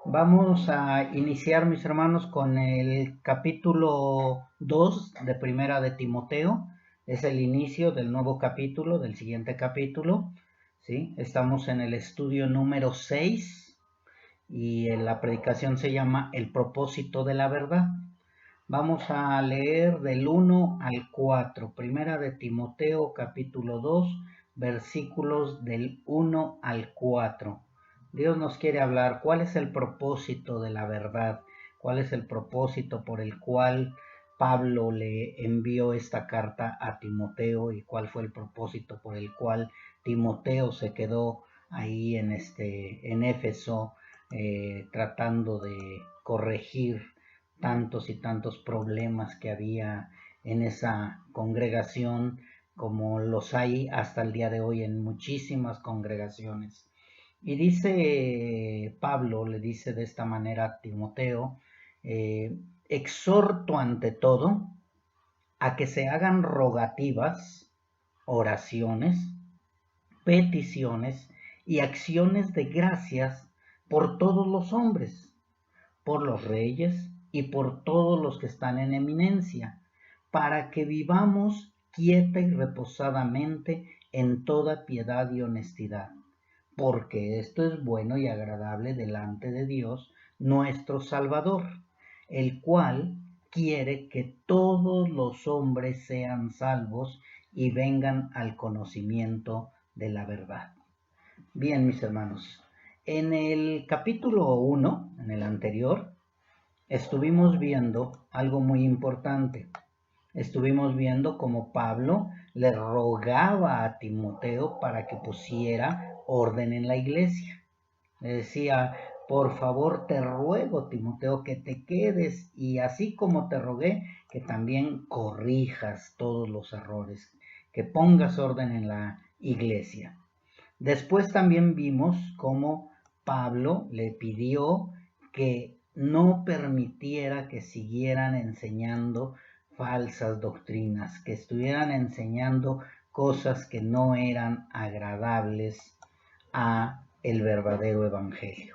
Vamos a iniciar, mis hermanos, con el capítulo 2 de Primera de Timoteo. Es el inicio del nuevo capítulo, del siguiente capítulo. ¿Sí? Estamos en el estudio número 6 y la predicación se llama El propósito de la verdad. Vamos a leer del 1 al 4. Primera de Timoteo, capítulo 2, versículos del 1 al 4. Dios nos quiere hablar cuál es el propósito de la verdad, cuál es el propósito por el cual Pablo le envió esta carta a Timoteo y cuál fue el propósito por el cual Timoteo se quedó ahí en Éfeso, tratando de corregir tantos y tantos problemas que había en esa congregación, como los hay hasta el día de hoy en muchísimas congregaciones. Y dice Pablo, le dice de esta manera a Timoteo, exhorto ante todo a que se hagan rogativas, oraciones, peticiones y acciones de gracias por todos los hombres, por los reyes y por todos los que están en eminencia, para que vivamos quieta y reposadamente en toda piedad y honestidad, porque esto es bueno y agradable delante de Dios, nuestro Salvador, el cual quiere que todos los hombres sean salvos y vengan al conocimiento de la verdad. Bien, mis hermanos, en el capítulo 1, en el anterior, estuvimos viendo algo muy importante. Estuvimos viendo cómo Pablo le rogaba a Timoteo para que pusiera orden en la iglesia. Le decía, por favor te ruego, Timoteo, que te quedes y así como te rogué, que también corrijas todos los errores, que pongas orden en la iglesia. Después también vimos cómo Pablo le pidió que no permitiera que siguieran enseñando falsas doctrinas, que estuvieran enseñando cosas que no eran agradables a el verdadero evangelio.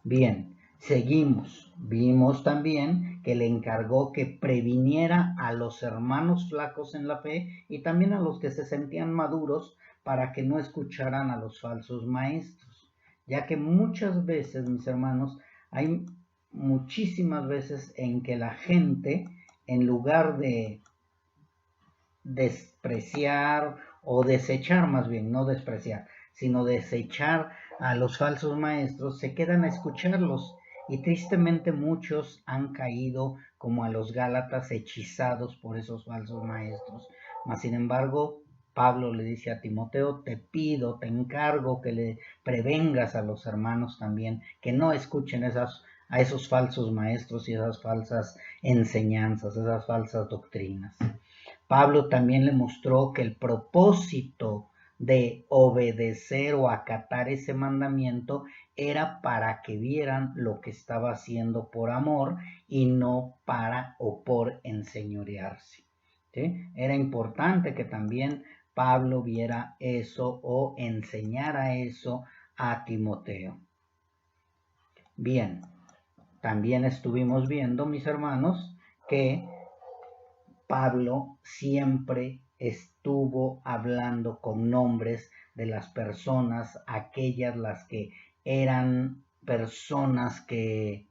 Bien, seguimos. Vimos también que le encargó que previniera a los hermanos flacos en la fe y también a los que se sentían maduros para que no escucharan a los falsos maestros, ya que muchas veces, mis hermanos, hay muchísimas veces en que la gente, en lugar de despreciar o desechar, más bien, no despreciar, sino desechar a los falsos maestros, se quedan a escucharlos y tristemente muchos han caído como a los Gálatas hechizados por esos falsos maestros. Mas sin embargo, Pablo le dice a Timoteo, te pido, te encargo que le prevengas a los hermanos también, que no escuchen a esos falsos maestros y esas falsas enseñanzas, esas falsas doctrinas. Pablo también le mostró que el propósito de obedecer o acatar ese mandamiento era para que vieran lo que estaba haciendo por amor y no para o por enseñorearse. ¿Sí? Era importante que también Pablo viera eso o enseñara eso a Timoteo. Bien, también estuvimos viendo, mis hermanos, que Pablo siempre estuvo hablando con nombres de las personas, aquellas las que eran personas que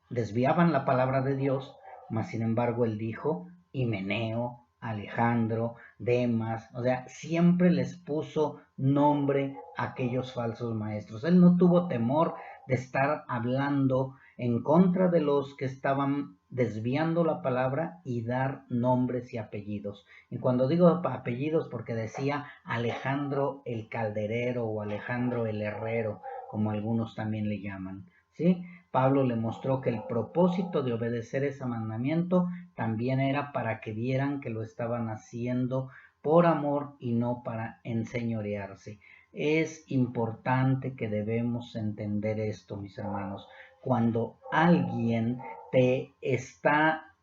desviaban la palabra de Dios, mas sin embargo él dijo Himeneo, Alejandro, Demas, o sea, siempre les puso nombre a aquellos falsos maestros. Él no tuvo temor de estar hablando en contra de los que estaban desviando la palabra y dar nombres y apellidos. Y cuando digo apellidos, porque decía Alejandro el calderero o Alejandro el herrero, como algunos también le llaman, ¿sí? Pablo le mostró que el propósito de obedecer ese mandamiento también era para que vieran que lo estaban haciendo por amor y no para enseñorearse. Es importante que debemos entender esto, mis hermanos. Cuando alguien te está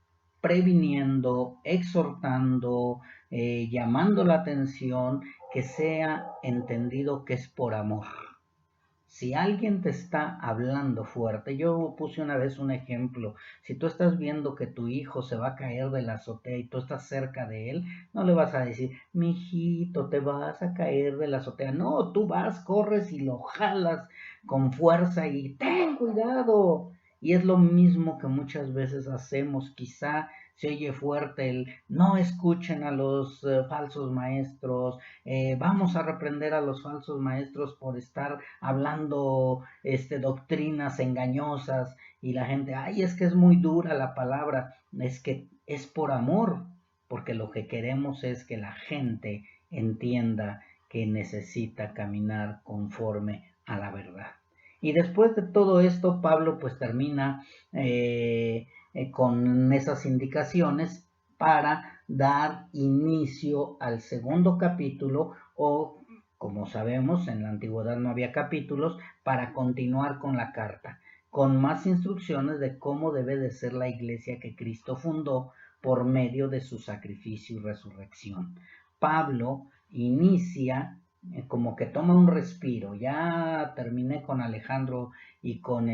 previniendo, exhortando, llamando la atención, que sea entendido que es por amor. Si alguien te está hablando fuerte, yo puse una vez un ejemplo, si tú estás viendo que tu hijo se va a caer de la azotea y tú estás cerca de él, no le vas a decir, mijito, te vas a caer de la azotea. No, tú vas, corres y lo jalas con fuerza y ten cuidado. Y es lo mismo que muchas veces hacemos, quizá se oye fuerte el no escuchen a los falsos maestros, vamos a reprender a los falsos maestros por estar hablando doctrinas engañosas y la gente, ay, es que es muy dura la palabra, es que es por amor, porque lo que queremos es que la gente entienda que necesita caminar conforme a la verdad. Y después de todo esto, Pablo pues termina con esas indicaciones para dar inicio al segundo capítulo o, como sabemos, en la antigüedad no había capítulos, para continuar con la carta, con más instrucciones de cómo debe de ser la iglesia que Cristo fundó por medio de su sacrificio y resurrección. Pablo inicia como que toma un respiro. Ya terminé con Alejandro y con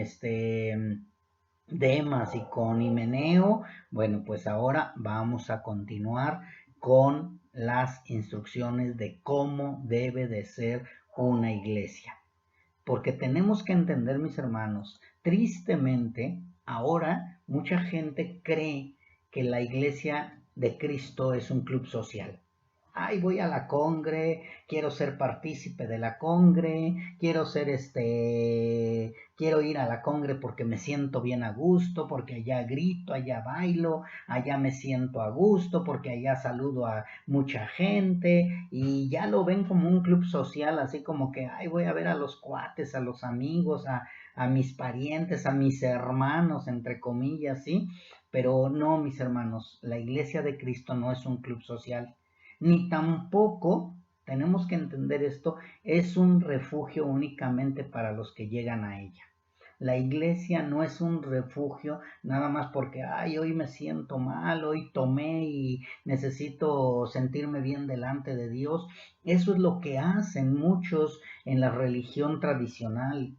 Demas y con Himeneo. Bueno, pues ahora vamos a continuar con las instrucciones de cómo debe de ser una iglesia. Porque tenemos que entender, mis hermanos, tristemente, ahora mucha gente cree que la iglesia de Cristo es un club social. Ay, voy a la congre, quiero ser partícipe de la congre, quiero ir a la congre porque me siento bien a gusto, porque allá grito, allá bailo, allá me siento a gusto, porque allá saludo a mucha gente y ya lo ven como un club social, así como que, ay, voy a ver a los cuates, a los amigos, a mis parientes, a mis hermanos, entre comillas, ¿sí? Pero no, mis hermanos, la iglesia de Cristo no es un club social, ni tampoco, tenemos que entender esto, es un refugio únicamente para los que llegan a ella. La iglesia no es un refugio nada más porque, ay, hoy me siento mal, hoy tomé y necesito sentirme bien delante de Dios. Eso es lo que hacen muchos en la religión tradicional.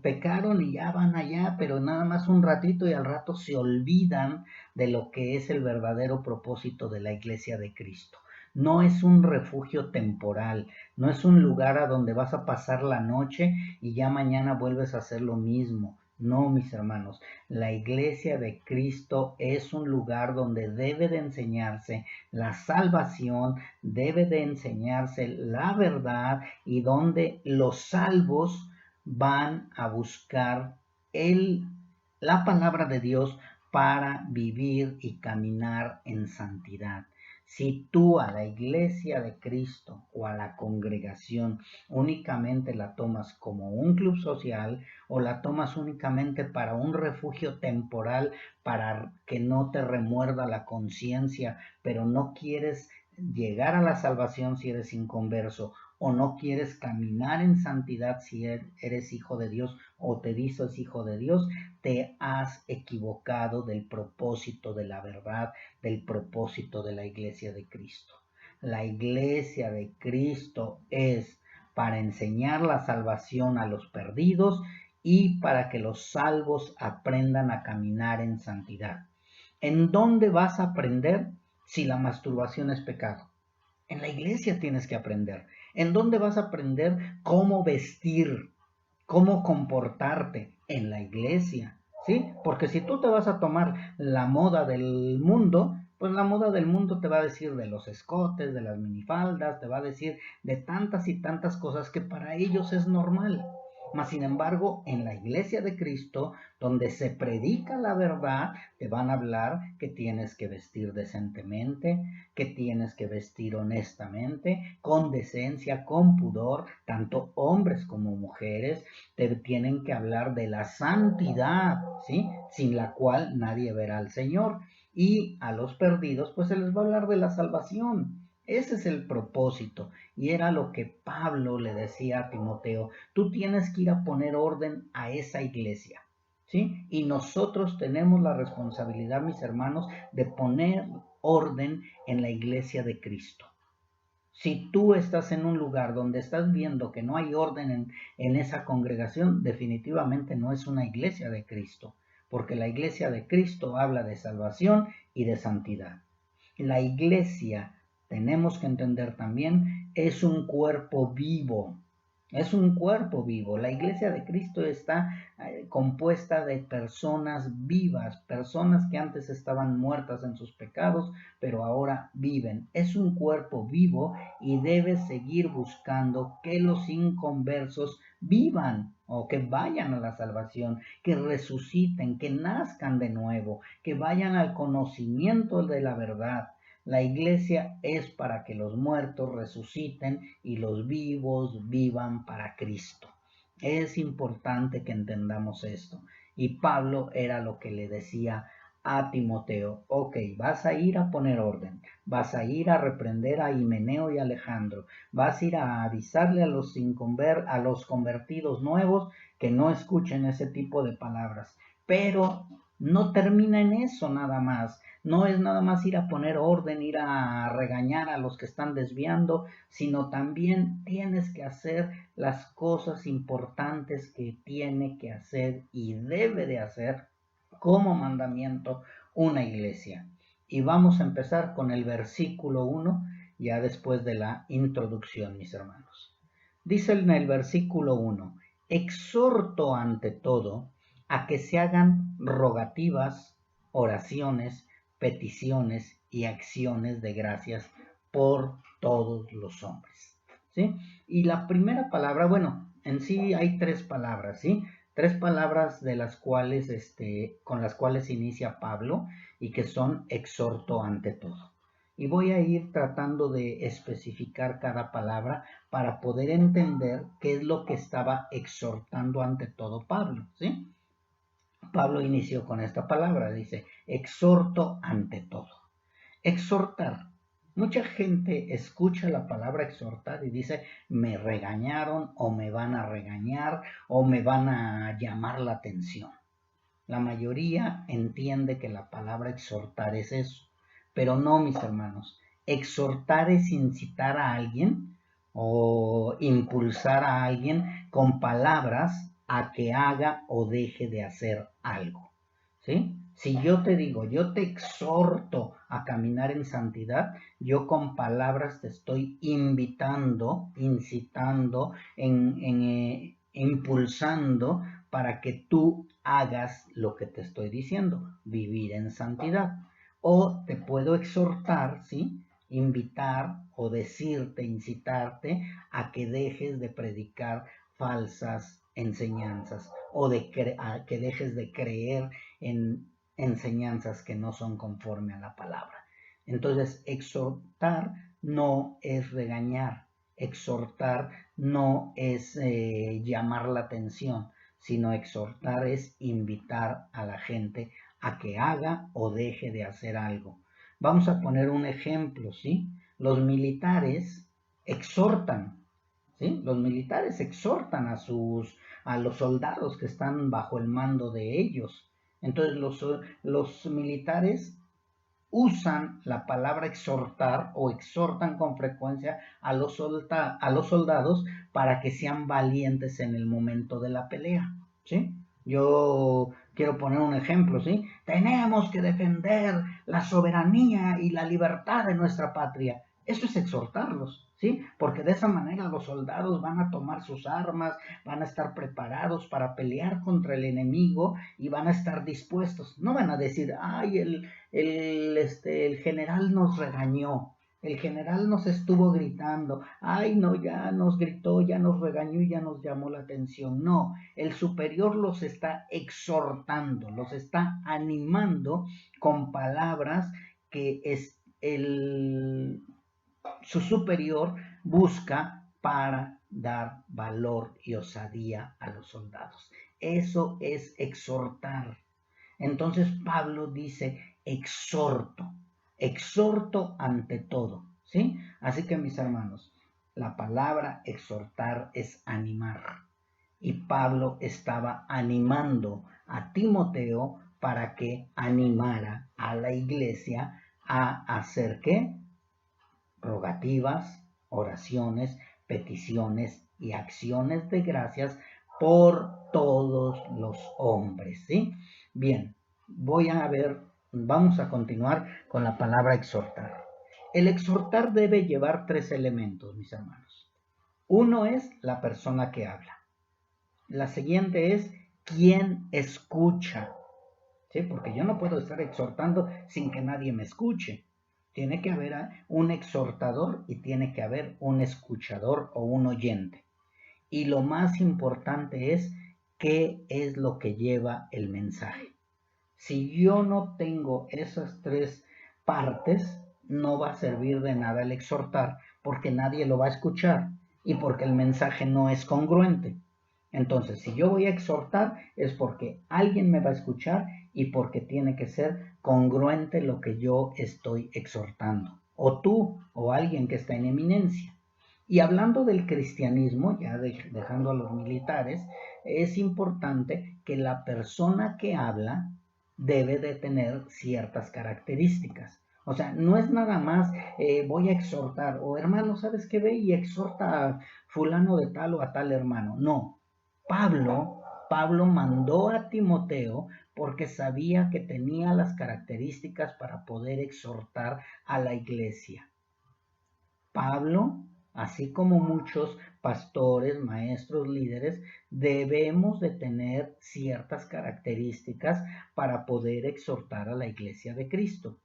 Pecaron y ya van allá, pero nada más un ratito y al rato se olvidan de lo que es el verdadero propósito de la iglesia de Cristo. No es un refugio temporal, no es un lugar a donde vas a pasar la noche y ya mañana vuelves a hacer lo mismo. No, mis hermanos, la iglesia de Cristo es un lugar donde debe de enseñarse la salvación, debe de enseñarse la verdad y donde los salvos van a buscar la palabra de Dios para vivir y caminar en santidad. Si tú a la iglesia de Cristo o a la congregación únicamente la tomas como un club social o la tomas únicamente para un refugio temporal para que no te remuerda la conciencia, pero no quieres llegar a la salvación si eres inconverso o no quieres caminar en santidad si eres hijo de Dios o te dices hijo de Dios, te has equivocado del propósito de la verdad, del propósito de la iglesia de Cristo. La iglesia de Cristo es para enseñar la salvación a los perdidos y para que los salvos aprendan a caminar en santidad. ¿En dónde vas a aprender si la masturbación es pecado? En la iglesia tienes que aprender. ¿En dónde vas a aprender cómo vestir, cómo comportarte? En la iglesia, ¿sí? Porque si tú te vas a tomar la moda del mundo, pues la moda del mundo te va a decir de los escotes, de las minifaldas, te va a decir de tantas y tantas cosas que para ellos es normal. Mas, sin embargo, en la iglesia de Cristo, donde se predica la verdad, te van a hablar que tienes que vestir decentemente, que tienes que vestir honestamente, con decencia, con pudor, tanto hombres como mujeres, te tienen que hablar de la santidad, ¿sí? Sin la cual nadie verá al Señor. Y a los perdidos, pues se les va a hablar de la salvación. Ese es el propósito. Y era lo que Pablo le decía a Timoteo. Tú tienes que ir a poner orden a esa iglesia. ¿Sí? Y nosotros tenemos la responsabilidad, mis hermanos, de poner orden en la iglesia de Cristo. Si tú estás en un lugar donde estás viendo que no hay orden en esa congregación, definitivamente no es una iglesia de Cristo, porque la iglesia de Cristo habla de salvación y de santidad. La iglesia, tenemos que entender también, es un cuerpo vivo. Es un cuerpo vivo. La iglesia de Cristo está compuesta de personas vivas, personas que antes estaban muertas en sus pecados, pero ahora viven. Es un cuerpo vivo y debe seguir buscando que los inconversos vivan o que vayan a la salvación, que resuciten, que nazcan de nuevo, que vayan al conocimiento de la verdad. La iglesia es para que los muertos resuciten y los vivos vivan para Cristo. Es importante que entendamos esto. Y Pablo era lo que le decía a Timoteo: ok, vas a ir a poner orden, vas a ir a reprender a Himeneo y Alejandro, vas a ir a avisarle a los convertidos nuevos que no escuchen ese tipo de palabras. Pero no termina en eso nada más. No es nada más ir a poner orden, ir a regañar a los que están desviando, sino también tienes que hacer las cosas importantes que tiene que hacer y debe de hacer como mandamiento una iglesia. Y vamos a empezar con el versículo 1, ya después de la introducción, mis hermanos. Dice en el versículo 1: exhorto ante todo a que se hagan rogativas, oraciones, peticiones y acciones de gracias por todos los hombres. ¿Sí? Y la primera palabra, bueno, en sí hay tres palabras, ¿sí? Tres palabras de las cuales, con las cuales inicia Pablo y que son exhorto ante todo. Y voy a ir tratando de especificar cada palabra para poder entender qué es lo que estaba exhortando ante todo Pablo, ¿sí? Pablo inició con esta palabra, dice, exhorto ante todo. Exhortar. Mucha gente escucha la palabra exhortar y dice, me regañaron o me van a regañar o me van a llamar la atención. La mayoría entiende que la palabra exhortar es eso, pero no, mis hermanos. Exhortar es incitar a alguien o impulsar a alguien con palabras a que haga o deje de hacer algo. ¿Sí? Si yo te digo, yo te exhorto a caminar en santidad, yo con palabras te estoy invitando, incitando, impulsando para que tú hagas lo que te estoy diciendo, vivir en santidad. O te puedo exhortar, ¿sí? Invitar o decirte, incitarte a que dejes de predicar falsas enseñanzas o a que dejes de creer en enseñanzas que no son conforme a la palabra. Entonces, exhortar no es regañar, exhortar no es llamar la atención, sino exhortar es invitar a la gente a que haga o deje de hacer algo. Vamos a poner un ejemplo, ¿sí? Los militares exhortan, ¿sí? Los militares exhortan a los soldados que están bajo el mando de ellos. Entonces los militares usan la palabra exhortar o exhortan con frecuencia a los soldados para que sean valientes en el momento de la pelea, ¿sí? Yo quiero poner un ejemplo, ¿sí? Tenemos que defender la soberanía y la libertad de nuestra patria. Eso es exhortarlos, ¿sí? Porque de esa manera los soldados van a tomar sus armas, van a estar preparados para pelear contra el enemigo y van a estar dispuestos. No van a decir, ay, el general nos regañó, el general nos estuvo gritando, ay no, ya nos gritó, ya nos regañó y ya nos llamó la atención. No, el superior los está exhortando, los está animando con palabras que su superior busca para dar valor y osadía a los soldados. Eso es exhortar. Entonces Pablo dice, exhorto ante todo, ¿sí? Así que mis hermanos, la palabra exhortar es animar. Y Pablo estaba animando a Timoteo para que animara a la iglesia a hacer ¿qué? Rogativas, oraciones, peticiones y acciones de gracias por todos los hombres, ¿sí? Bien, vamos a continuar con la palabra exhortar. El exhortar debe llevar 3 elementos, mis hermanos. Uno es la persona que habla. La siguiente es quien escucha, ¿sí? Porque yo no puedo estar exhortando sin que nadie me escuche. Tiene que haber un exhortador y tiene que haber un escuchador o un oyente. Y lo más importante es qué es lo que lleva el mensaje. Si yo no tengo esas 3 partes, no va a servir de nada el exhortar, porque nadie lo va a escuchar y porque el mensaje no es congruente. Entonces, si yo voy a exhortar es porque alguien me va a escuchar y porque tiene que ser congruente lo que yo estoy exhortando, o tú, o alguien que está en eminencia. Y hablando del cristianismo, ya dejando a los militares, es importante que la persona que habla debe de tener ciertas características. O sea, no es nada más voy a exhortar, o hermano, ¿sabes qué? Ve y exhorta a fulano de tal o a tal hermano. No, Pablo mandó a Timoteo porque sabía que tenía las características para poder exhortar a la iglesia. Pablo, así como muchos pastores, maestros, líderes, debemos de tener ciertas características para poder exhortar a la iglesia de Cristo.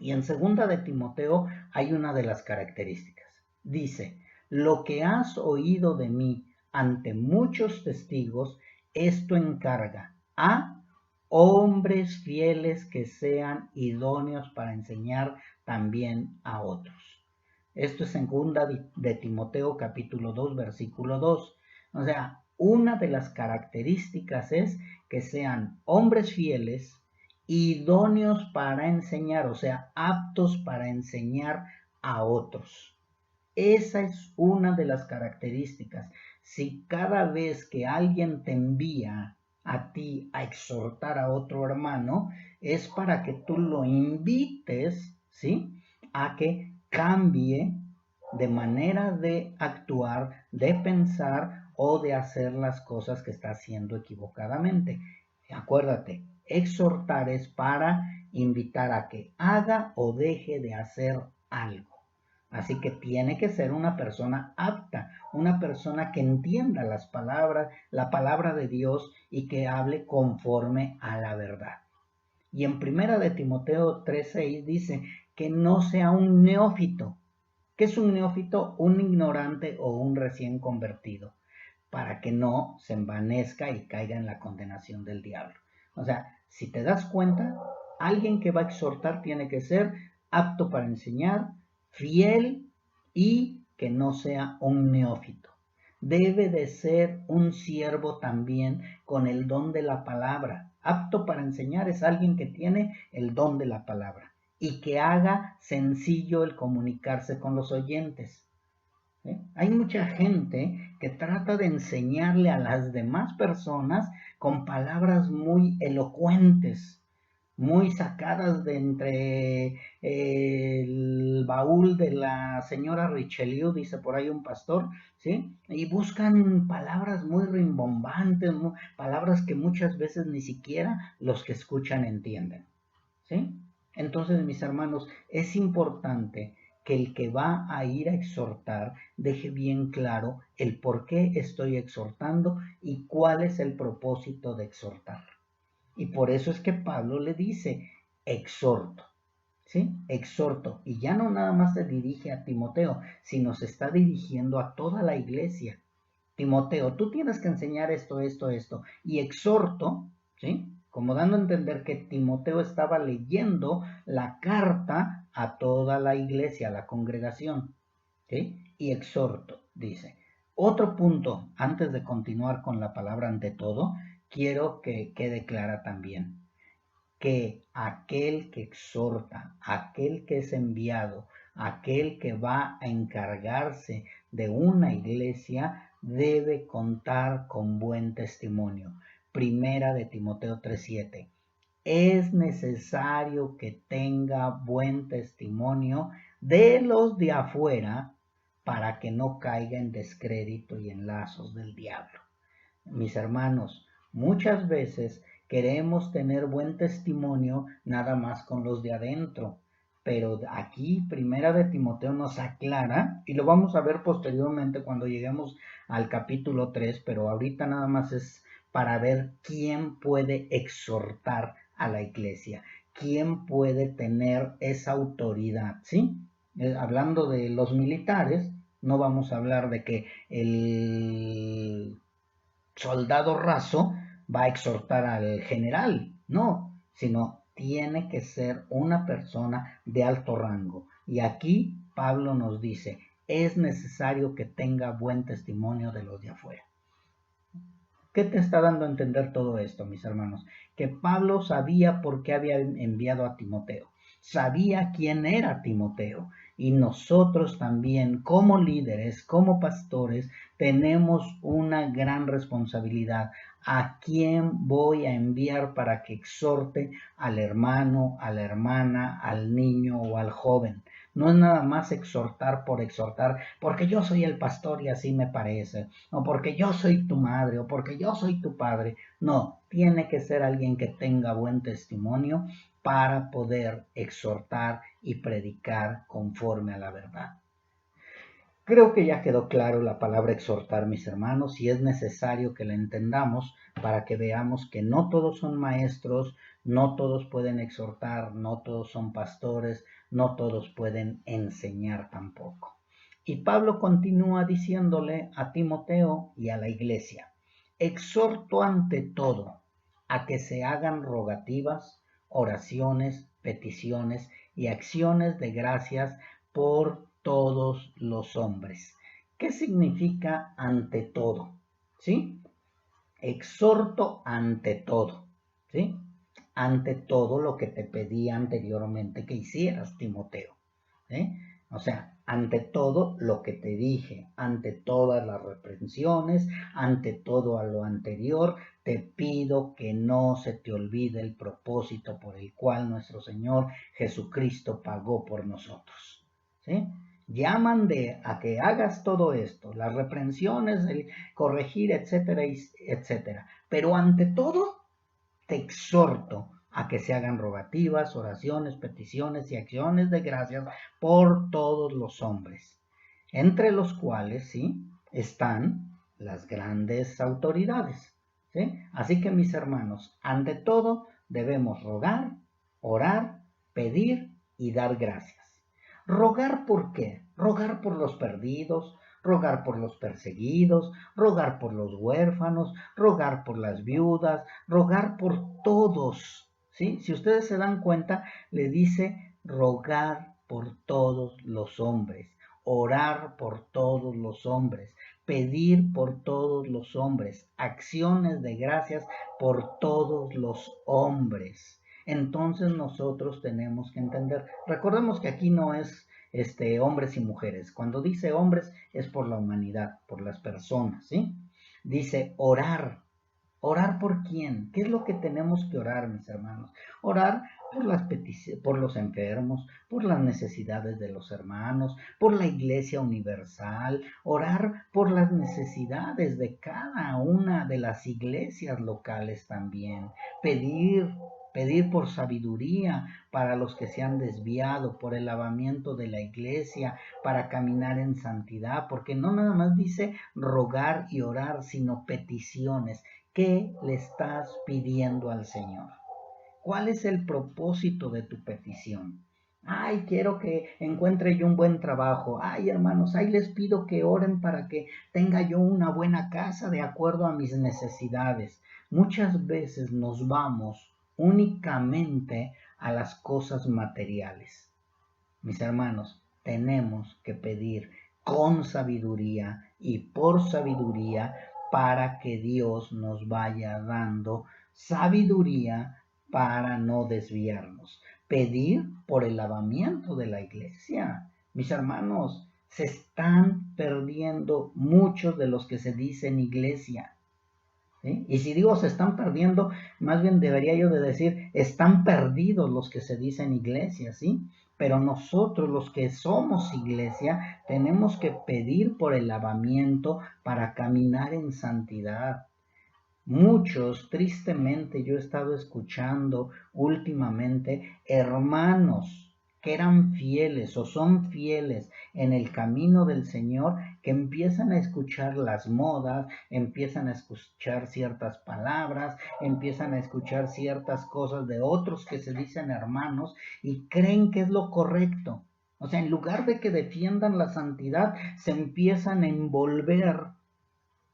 Y en 2 de Timoteo hay una de las características. Dice, lo que has oído de mí ante muchos testigos, esto encarga a hombres fieles que sean idóneos para enseñar también a otros. Esto es 2 de Timoteo capítulo 2, versículo 2. O sea, una de las características es que sean hombres fieles, idóneos para enseñar, o sea, aptos para enseñar a otros. Esa es una de las características. Si cada vez que alguien te envía a ti a exhortar a otro hermano, es para que tú lo invites, ¿sí? A que cambie de manera de actuar, de pensar o de hacer las cosas que está haciendo equivocadamente. Acuérdate, exhortar es para invitar a que haga o deje de hacer algo. Así que tiene que ser una persona apta, una persona que entienda las palabras, la palabra de Dios y que hable conforme a la verdad. Y en 1 Timoteo 3:6 dice que no sea un neófito. ¿Qué es un neófito? Un ignorante o un recién convertido, para que no se envanezca y caiga en la condenación del diablo. O sea, si te das cuenta, alguien que va a exhortar tiene que ser apto para enseñar, fiel y que no sea un neófito. Debe de ser un siervo también con el don de la palabra. Apto para enseñar es alguien que tiene el don de la palabra y que haga sencillo el comunicarse con los oyentes. Hay mucha gente que trata de enseñarle a las demás personas con palabras muy elocuentes, muy sacadas de entre el baúl de la señora Richelieu, dice por ahí un pastor, ¿sí? Y buscan palabras muy rimbombantes, palabras que muchas veces ni siquiera los que escuchan entienden, ¿sí? Entonces, mis hermanos, es importante que el que va a ir a exhortar deje bien claro el por qué estoy exhortando y cuál es el propósito de exhortar. Y por eso es que Pablo le dice, exhorto, ¿sí? Exhorto. Y ya no nada más se dirige a Timoteo, sino se está dirigiendo a toda la iglesia. Timoteo, tú tienes que enseñar esto, esto, esto. Y exhorto, ¿sí? Como dando a entender que Timoteo estaba leyendo la carta a toda la iglesia, a la congregación, ¿sí? Y exhorto, dice. Otro punto, antes de continuar con la palabra ante todo, quiero que quede clara también, que aquel que exhorta, aquel que es enviado, aquel que va a encargarse de una iglesia, debe contar con buen testimonio. 1 Timoteo 3:7. Es necesario que tenga buen testimonio de los de afuera para que no caiga en descrédito y en lazos del diablo. Mis hermanos, muchas veces queremos tener buen testimonio nada más con los de adentro, pero aquí Primera de Timoteo nos aclara, y lo vamos a ver posteriormente cuando lleguemos al capítulo 3, pero ahorita nada más es para ver quién puede exhortar a la iglesia, quién puede tener esa autoridad, ¿sí? Hablando de los militares, no vamos a hablar de que el soldado raso va a exhortar al general, no, sino tiene que ser una persona de alto rango. Y aquí Pablo nos dice, es necesario que tenga buen testimonio de los de afuera. ¿Qué te está dando a entender todo esto, mis hermanos? Que Pablo sabía por qué había enviado a Timoteo, sabía quién era Timoteo, y nosotros también, como líderes, como pastores, tenemos una gran responsabilidad. ¿A quién voy a enviar para que exhorte al hermano, a la hermana, al niño o al joven? No es nada más exhortar por exhortar, porque yo soy el pastor y así me parece, o porque yo soy tu madre, o porque yo soy tu padre. No, tiene que ser alguien que tenga buen testimonio para poder exhortar y predicar conforme a la verdad. Creo que ya quedó claro la palabra exhortar, mis hermanos, y es necesario que la entendamos para que veamos que no todos son maestros, no todos pueden exhortar, no todos son pastores, no todos pueden enseñar tampoco. Y Pablo continúa diciéndole a Timoteo y a la iglesia, exhorto ante todo a que se hagan rogativas, oraciones, peticiones y acciones de gracias por todos los hombres. ¿Qué significa ante todo? ¿Sí? Exhorto ante todo. ¿Sí? Ante todo lo que te pedí anteriormente que hicieras, Timoteo. ¿Sí? O sea, ante todo lo que te dije, ante todas las reprensiones, ante todo a lo anterior, te pido que no se te olvide el propósito por el cual nuestro Señor Jesucristo pagó por nosotros. ¿Sí? Llaman a que hagas todo esto, las reprensiones, el corregir, etcétera, etcétera. Pero ante todo, te exhorto a que se hagan rogativas, oraciones, peticiones y acciones de gracias por todos los hombres, entre los cuales, sí, están las grandes autoridades. ¿Sí? Así que, mis hermanos, ante todo debemos rogar, orar, pedir y dar gracias. ¿Rogar por qué? Rogar por los perdidos, rogar por los perseguidos, rogar por los huérfanos, rogar por las viudas, rogar por todos. ¿Sí? Si ustedes se dan cuenta, le dice rogar por todos los hombres, orar por todos los hombres, pedir por todos los hombres, acciones de gracias por todos los hombres. Entonces nosotros tenemos que entender, recordemos que aquí no es hombres y mujeres, cuando dice hombres es por la humanidad, por las personas, ¿sí? Dice orar. ¿Orar por quién? ¿Qué es lo que tenemos que orar, mis hermanos? Orar por los enfermos, por las necesidades de los hermanos, por la iglesia universal, orar por las necesidades de cada una de las iglesias locales también, pedir por sabiduría para los que se han desviado, por el lavamiento de la iglesia, para caminar en santidad, porque no nada más dice rogar y orar, sino peticiones. ¿Qué le estás pidiendo al Señor? ¿Cuál es el propósito de tu petición? Ay, quiero que encuentre yo un buen trabajo. Ay, hermanos, ahí les pido que oren para que tenga yo una buena casa de acuerdo a mis necesidades. Muchas veces nos vamos únicamente a las cosas materiales. Mis hermanos, tenemos que pedir con sabiduría y por sabiduría para que Dios nos vaya dando sabiduría para no desviarnos. Pedir por el lavamiento de la iglesia. Mis hermanos, se están perdiendo muchos de los que se dicen iglesia. ¿Sí? Y si digo se están perdiendo, más bien debería yo de decir, están perdidos los que se dicen iglesia, ¿sí? pero nosotros los que somos iglesia tenemos que pedir por el lavamiento para caminar en santidad. Muchos, tristemente, yo he estado escuchando últimamente hermanos que eran fieles o son fieles en el camino del Señor, que empiezan a escuchar las modas, empiezan a escuchar ciertas palabras, empiezan a escuchar ciertas cosas de otros que se dicen hermanos y creen que es lo correcto. O sea, en lugar de que defiendan la santidad, se empiezan a envolver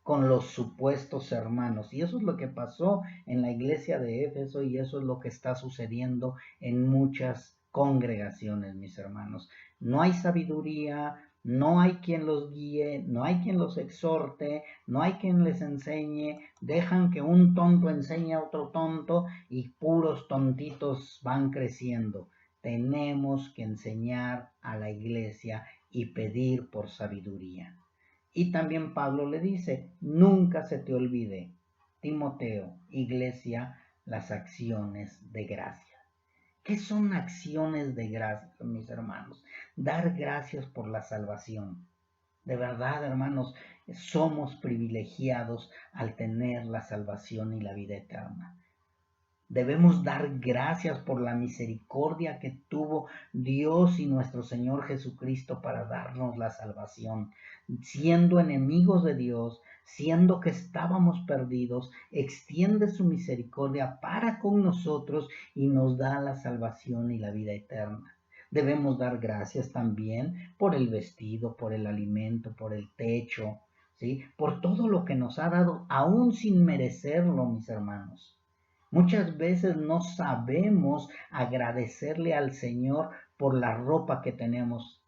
con los supuestos hermanos. Y eso es lo que pasó en la iglesia de Éfeso y eso es lo que está sucediendo en muchas congregaciones, mis hermanos. No hay sabiduría, no hay quien los guíe, no hay quien los exhorte, no hay quien les enseñe, dejan que un tonto enseñe a otro tonto y puros tontitos van creciendo. Tenemos que enseñar a la iglesia y pedir por sabiduría. Y también Pablo le dice, nunca se te olvide, Timoteo, iglesia, las acciones de gracia. ¿Qué son acciones de gracia, mis hermanos? Dar gracias por la salvación. De verdad, hermanos, somos privilegiados al tener la salvación y la vida eterna. Debemos dar gracias por la misericordia que tuvo Dios y nuestro Señor Jesucristo para darnos la salvación. Siendo enemigos de Dios, siendo que estábamos perdidos, extiende su misericordia para con nosotros y nos da la salvación y la vida eterna. Debemos dar gracias también por el vestido, por el alimento, por el techo, ¿sí? Por todo lo que nos ha dado, aún sin merecerlo, mis hermanos. Muchas veces no sabemos agradecerle al Señor por la ropa que tenemos.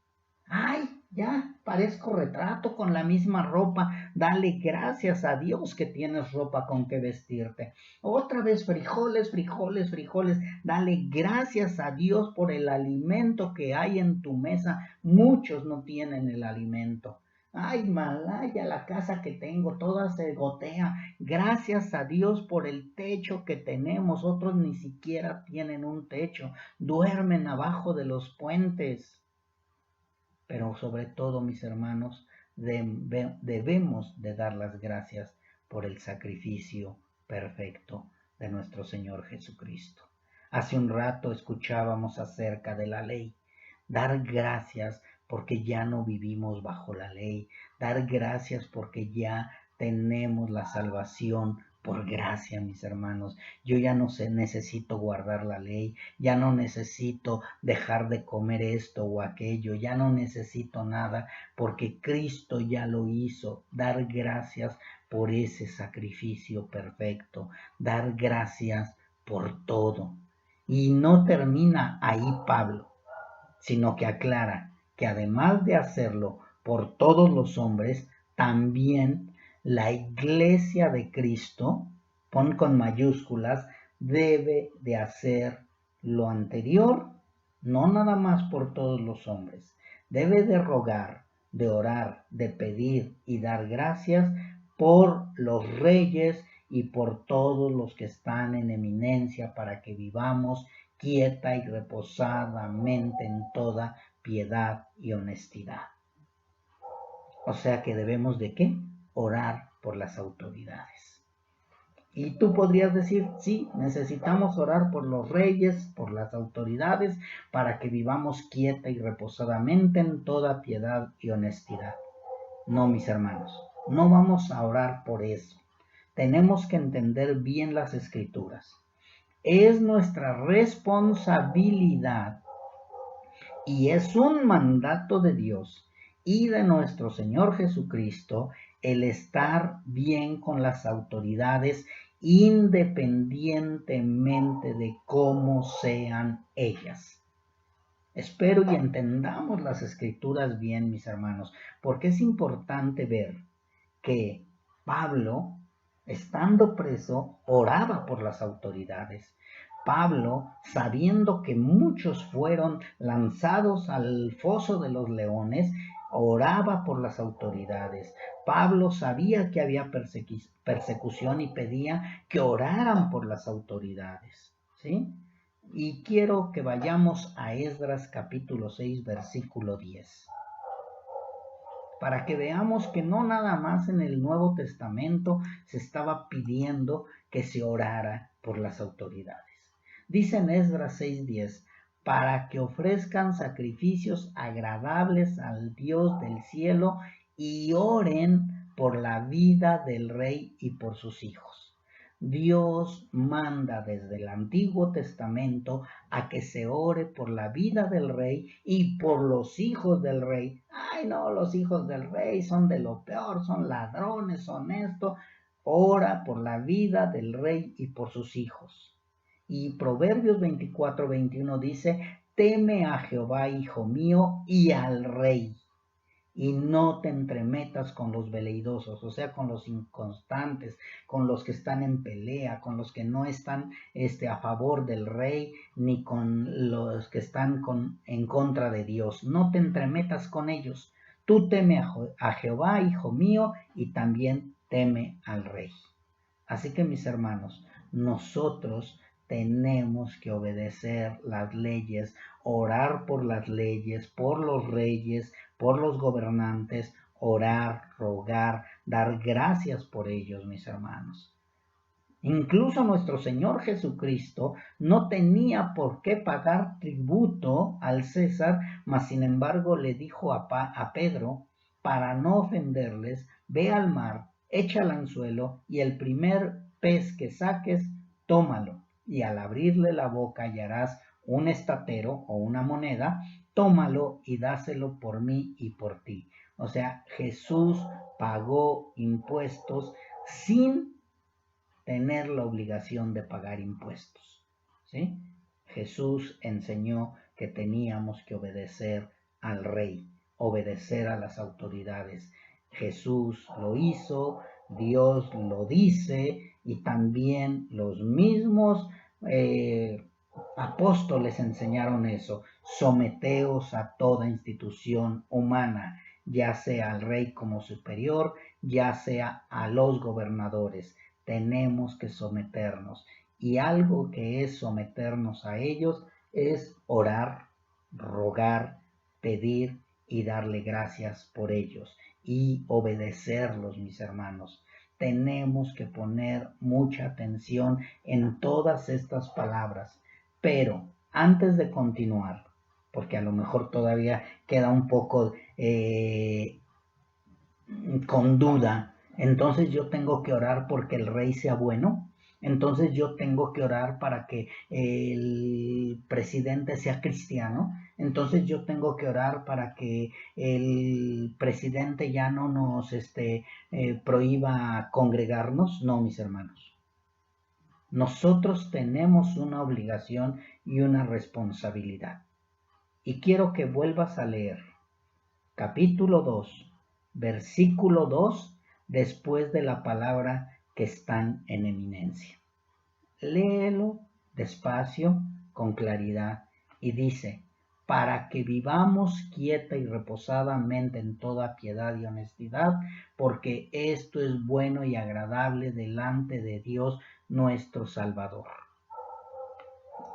Ay, ya parezco retrato con la misma ropa. Dale gracias a Dios que tienes ropa con que vestirte. Otra vez frijoles, frijoles, frijoles. Dale gracias a Dios por el alimento que hay en tu mesa. Muchos no tienen el alimento. Ay, Malaya, la casa que tengo, toda se gotea. Gracias a Dios por el techo que tenemos. Otros ni siquiera tienen un techo. Duermen abajo de los puentes. Pero sobre todo, mis hermanos, debemos de dar las gracias por el sacrificio perfecto de nuestro Señor Jesucristo. Hace un rato escuchábamos acerca de la ley. Dar gracias porque ya no vivimos bajo la ley. Dar gracias porque ya tenemos la salvación por gracia, mis hermanos. Yo ya no necesito guardar la ley, ya no necesito dejar de comer esto o aquello, ya no necesito nada porque Cristo ya lo hizo. Dar gracias por ese sacrificio perfecto, dar gracias por todo. Y no termina ahí Pablo, sino que aclara que además de hacerlo por todos los hombres, también la iglesia de Cristo, pon con mayúsculas, debe de hacer lo anterior, no nada más por todos los hombres, debe de rogar, de orar, de pedir y dar gracias por los reyes y por todos los que están en eminencia para que vivamos quieta y reposadamente en toda piedad y honestidad. O sea que debemos de ¿qué? Orar por las autoridades. Y tú podrías decir, sí, necesitamos orar por los reyes, por las autoridades, para que vivamos quieta y reposadamente en toda piedad y honestidad. No, mis hermanos, no vamos a orar por eso. Tenemos que entender bien las escrituras. Es nuestra responsabilidad y es un mandato de Dios y de nuestro Señor Jesucristo el estar bien con las autoridades independientemente de cómo sean ellas. Espero y entendamos las escrituras bien, mis hermanos, porque es importante ver que Pablo, estando preso, oraba por las autoridades. Pablo, sabiendo que muchos fueron lanzados al foso de los leones, oraba por las autoridades. Pablo sabía que había persecución y pedía que oraran por las autoridades, ¿sí? Y quiero que vayamos a Esdras capítulo 6, versículo 10. Para que veamos que no nada más en el Nuevo Testamento se estaba pidiendo que se orara por las autoridades. Dice en Esdras 6:10, para que ofrezcan sacrificios agradables al Dios del cielo y oren por la vida del rey y por sus hijos. Dios manda desde el Antiguo Testamento a que se ore por la vida del rey y por los hijos del rey. Ay, no, los hijos del rey son de lo peor, son ladrones, son esto. Ora por la vida del rey y por sus hijos. Y Proverbios 24:21 dice, teme a Jehová, hijo mío, y al rey, y no te entremetas con los veleidosos, o sea, con los inconstantes, con los que están en pelea, con los que no están a favor del rey, ni con los que están en contra de Dios. No te entremetas con ellos. Tú teme a Jehová, hijo mío, y también teme al rey. Así que, mis hermanos, nosotros tenemos que obedecer las leyes, orar por las leyes, por los reyes, por los gobernantes, orar, rogar, dar gracias por ellos, mis hermanos. Incluso nuestro Señor Jesucristo no tenía por qué pagar tributo al César, mas sin embargo le dijo a Pedro, para no ofenderles, ve al mar, echa el anzuelo y el primer pez que saques, tómalo. Y al abrirle la boca hallarás un estatero o una moneda, tómalo y dáselo por mí y por ti. O sea, Jesús pagó impuestos sin tener la obligación de pagar impuestos. ¿Sí? Jesús enseñó que teníamos que obedecer al rey, obedecer a las autoridades. Jesús lo hizo, Dios lo dice y también los mismos apóstoles enseñaron eso. Someteos a toda institución humana, ya sea al rey como superior, ya sea a los gobernadores. Tenemos que someternos. Y algo que es someternos a ellos es orar, rogar, pedir y darle gracias por ellos y obedecerlos, mis hermanos. Tenemos que poner mucha atención en todas estas palabras. Pero antes de continuar, porque a lo mejor todavía queda un poco con duda, entonces yo tengo que orar porque el rey sea bueno, entonces yo tengo que orar para que el presidente sea cristiano, entonces yo tengo que orar para que el presidente ya no nos prohíba congregarnos. No, mis hermanos. Nosotros tenemos una obligación y una responsabilidad. Y quiero que vuelvas a leer capítulo 2, versículo 2, después de la palabra que están en eminencia. Léelo despacio, con claridad, y dice, para que vivamos quieta y reposadamente en toda piedad y honestidad, porque esto es bueno y agradable delante de Dios nuestro Salvador.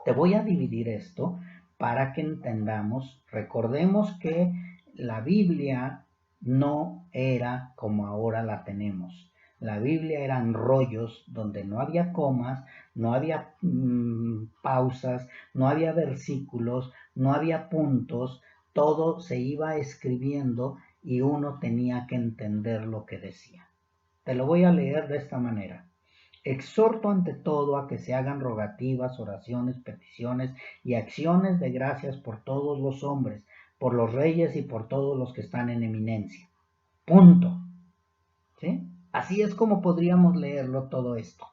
Te voy a dividir esto para que entendamos, recordemos que la Biblia no era como ahora la tenemos. La Biblia eran rollos donde no había comas, no había pausas, no había versículos, no había puntos, todo se iba escribiendo y uno tenía que entender lo que decía. Te lo voy a leer de esta manera. Exhorto ante todo a que se hagan rogativas, oraciones, peticiones y acciones de gracias por todos los hombres, por los reyes y por todos los que están en eminencia. Punto. ¿Sí? Así es como podríamos leerlo todo esto.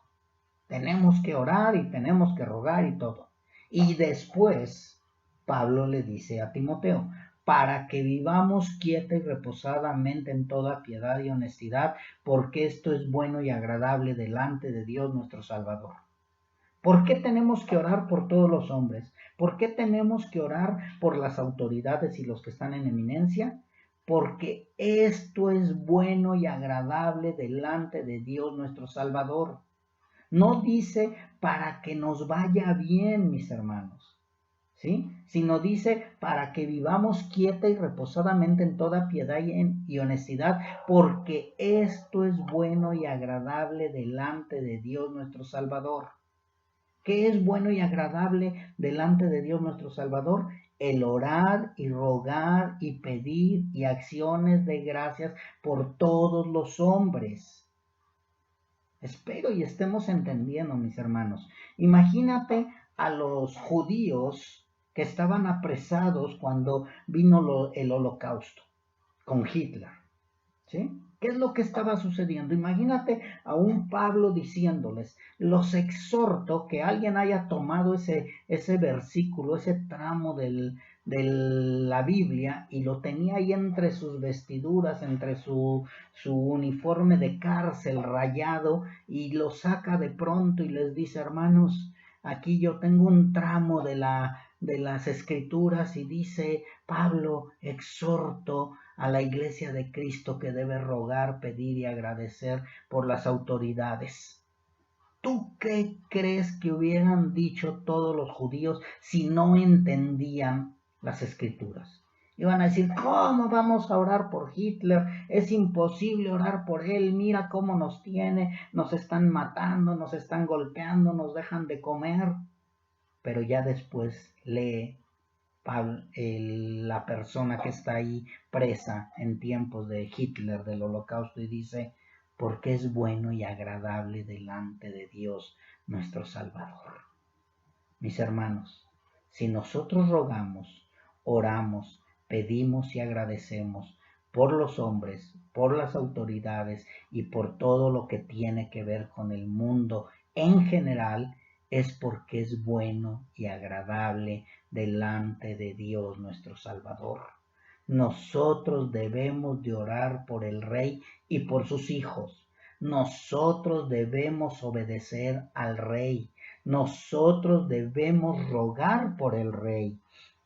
Tenemos que orar y tenemos que rogar y todo. Y después, Pablo le dice a Timoteo, para que vivamos quieta y reposadamente en toda piedad y honestidad, porque esto es bueno y agradable delante de Dios nuestro Salvador. ¿Por qué tenemos que orar por todos los hombres? ¿Por qué tenemos que orar por las autoridades y los que están en eminencia? Porque esto es bueno y agradable delante de Dios nuestro Salvador. No dice para que nos vaya bien, mis hermanos, ¿sí? Sino dice para que vivamos quieta y reposadamente en toda piedad y honestidad, porque esto es bueno y agradable delante de Dios nuestro Salvador. ¿Qué es bueno y agradable delante de Dios nuestro Salvador? El orar y rogar y pedir y acciones de gracias por todos los hombres. Espero y estemos entendiendo, mis hermanos. Imagínate a los judíos que estaban apresados cuando vino el holocausto con Hitler. ¿Sí? ¿Qué es lo que estaba sucediendo? Imagínate a un Pablo diciéndoles, los exhorto que alguien haya tomado ese versículo, ese tramo de la Biblia y lo tenía ahí entre sus vestiduras, entre su uniforme de cárcel rayado y lo saca de pronto y les dice, hermanos, aquí yo tengo un tramo de las escrituras y dice, Pablo, exhorto a la iglesia de Cristo que debe rogar, pedir y agradecer por las autoridades. ¿Tú qué crees que hubieran dicho todos los judíos si no entendían las escrituras? Iban a decir, ¿cómo vamos a orar por Hitler? Es imposible orar por él, mira cómo nos tiene, nos están matando, nos están golpeando, nos dejan de comer. Pero ya después lee la persona que está ahí presa en tiempos de Hitler, del Holocausto, y dice, porque es bueno y agradable delante de Dios nuestro Salvador. Mis hermanos, si nosotros rogamos, oramos, pedimos y agradecemos por los hombres, por las autoridades y por todo lo que tiene que ver con el mundo en general, es porque es bueno y agradable delante de Dios nuestro Salvador. Nosotros debemos de orar por el rey y por sus hijos. Nosotros debemos obedecer al rey. Nosotros debemos rogar por el rey,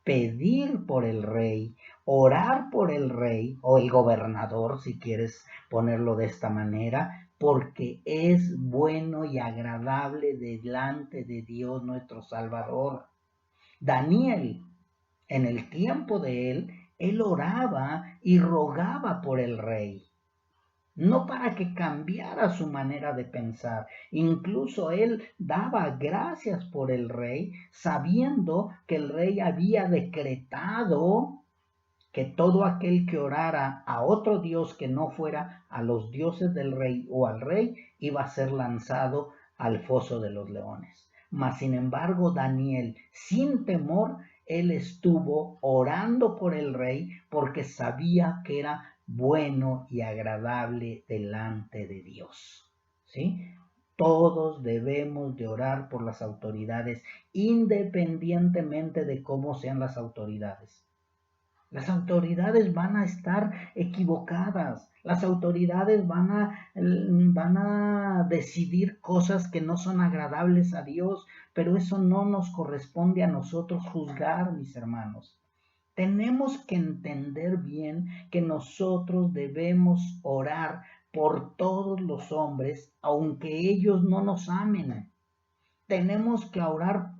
pedir por el rey, orar por el rey o el gobernador, si quieres ponerlo de esta manera, porque es bueno y agradable delante de Dios nuestro Salvador. Daniel, en el tiempo de él oraba y rogaba por el rey, no para que cambiara su manera de pensar. Incluso él daba gracias por el rey, sabiendo que el rey había decretado que todo aquel que orara a otro dios que no fuera a los dioses del rey o al rey, iba a ser lanzado al foso de los leones. Mas, sin embargo, Daniel, sin temor, él estuvo orando por el rey porque sabía que era bueno y agradable delante de Dios. ¿Sí? Todos debemos de orar por las autoridades, independientemente de cómo sean las autoridades. Las autoridades van a estar equivocadas. Las autoridades van a decidir cosas que no son agradables a Dios, pero eso no nos corresponde a nosotros juzgar, mis hermanos. Tenemos que entender bien que nosotros debemos orar por todos los hombres, aunque ellos no nos amen. Tenemos que orar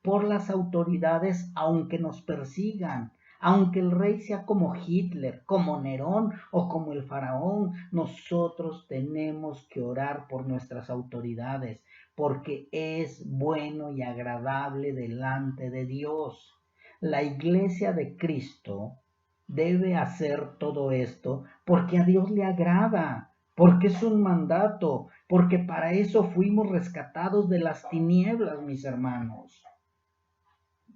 por las autoridades, aunque nos persigan. Aunque el rey sea como Hitler, como Nerón o como el faraón, nosotros tenemos que orar por nuestras autoridades, porque es bueno y agradable delante de Dios. La iglesia de Cristo debe hacer todo esto porque a Dios le agrada, porque es un mandato, porque para eso fuimos rescatados de las tinieblas, mis hermanos.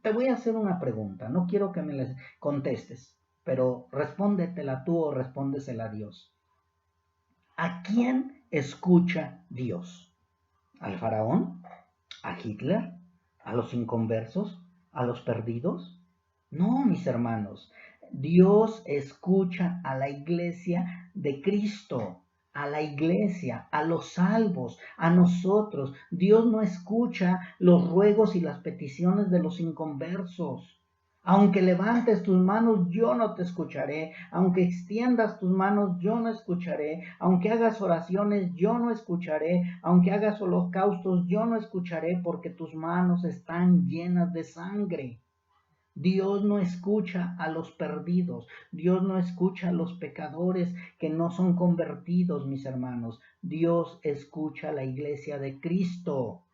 Te voy a hacer una pregunta, no quiero que me la contestes, pero respóndetela tú o respóndesela a Dios. ¿A quién escucha Dios? ¿Al faraón? ¿A Hitler? ¿A los inconversos? ¿A los perdidos? No, mis hermanos, Dios escucha a la iglesia de Cristo, a la iglesia, a los salvos, a nosotros. Dios no escucha los ruegos y las peticiones de los inconversos. Aunque levantes tus manos, yo no te escucharé. Aunque extiendas tus manos, yo no escucharé. Aunque hagas oraciones, yo no escucharé. Aunque hagas holocaustos, yo no escucharé, porque tus manos están llenas de sangre. Dios no escucha a los perdidos. Dios no escucha a los pecadores que no son convertidos, mis hermanos. Dios escucha a la iglesia de Cristo.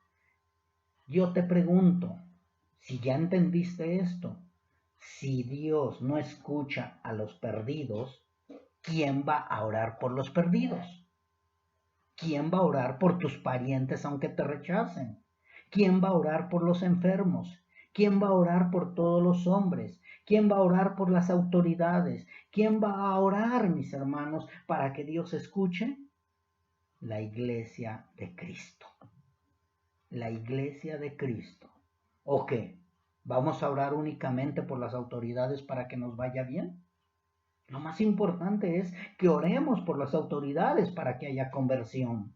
Yo te pregunto, si ya entendiste esto, si Dios no escucha a los perdidos, ¿quién va a orar por los perdidos? ¿Quién va a orar por tus parientes aunque te rechacen? ¿Quién va a orar por los enfermos? ¿Quién va a orar por todos los hombres? ¿Quién va a orar por las autoridades? ¿Quién va a orar, mis hermanos, para que Dios escuche? La iglesia de Cristo. La iglesia de Cristo. ¿O qué? ¿Vamos a orar únicamente por las autoridades para que nos vaya bien? Lo más importante es que oremos por las autoridades para que haya conversión.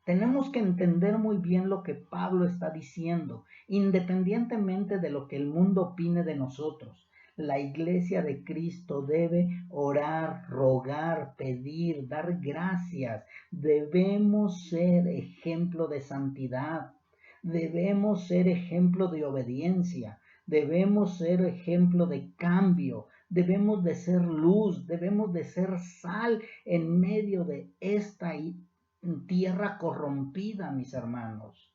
Tenemos que entender muy bien lo que Pablo está diciendo, independientemente de lo que el mundo opine de nosotros. La iglesia de Cristo debe orar, rogar, pedir, dar gracias. Debemos ser ejemplo de santidad. Debemos ser ejemplo de obediencia. Debemos ser ejemplo de cambio. Debemos de ser luz. Debemos de ser sal en medio de esta tierra corrompida, mis hermanos.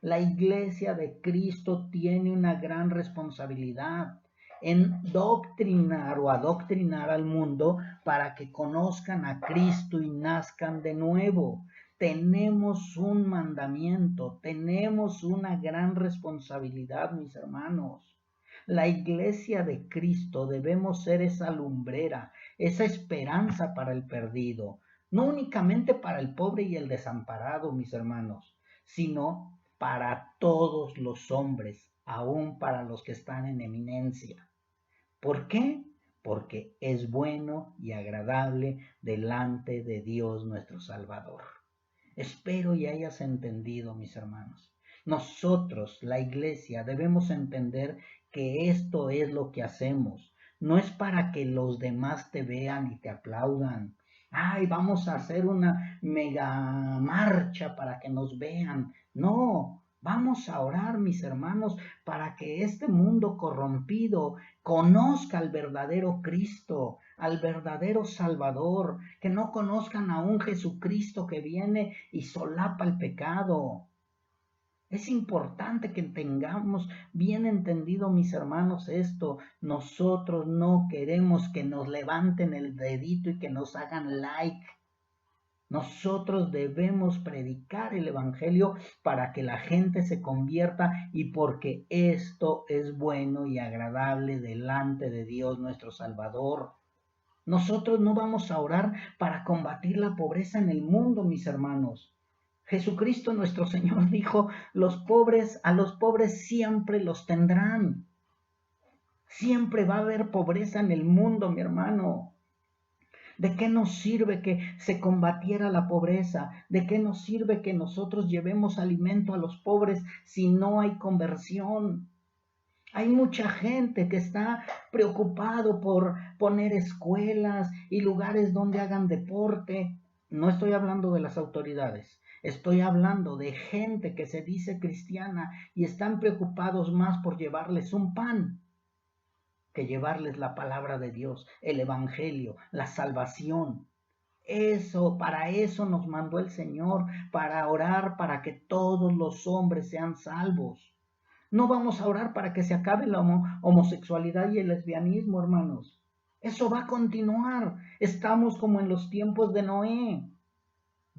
La iglesia de Cristo tiene una gran responsabilidad en doctrinar o adoctrinar al mundo para que conozcan a Cristo y nazcan de nuevo. Tenemos un mandamiento, tenemos una gran responsabilidad, mis hermanos. La iglesia de Cristo debemos ser esa lumbrera, esa esperanza para el perdido, no únicamente para el pobre y el desamparado, mis hermanos, sino para todos los hombres, aun para los que están en eminencia. ¿Por qué? Porque es bueno y agradable delante de Dios nuestro Salvador. Espero y hayas entendido, mis hermanos. Nosotros, la iglesia, debemos entender que esto es lo que hacemos. No es para que los demás te vean y te aplaudan. Ay, vamos a hacer una mega marcha para que nos vean. No, vamos a orar, mis hermanos, para que este mundo corrompido conozca al verdadero Cristo, al verdadero Salvador, que no conozcan a un Jesucristo que viene y solapa el pecado. Es importante que tengamos bien entendido, mis hermanos, esto. Nosotros no queremos que nos levanten el dedito y que nos hagan like. Nosotros debemos predicar el Evangelio para que la gente se convierta y porque esto es bueno y agradable delante de Dios nuestro Salvador. Nosotros no vamos a orar para combatir la pobreza en el mundo, mis hermanos. Jesucristo nuestro Señor dijo, a los pobres siempre los tendrán. Siempre va a haber pobreza en el mundo, mi hermano. ¿De qué nos sirve que se combatiera la pobreza? ¿De qué nos sirve que nosotros llevemos alimento a los pobres si no hay conversión? Hay mucha gente que está preocupado por poner escuelas y lugares donde hagan deporte. No estoy hablando de las autoridades, estoy hablando de gente que se dice cristiana y están preocupados más por llevarles un pan que llevarles la palabra de Dios, el evangelio, la salvación. Para eso nos mandó el Señor, para orar para que todos los hombres sean salvos. No vamos a orar para que se acabe la homosexualidad y el lesbianismo, hermanos. Eso va a continuar. Estamos como en los tiempos de Noé.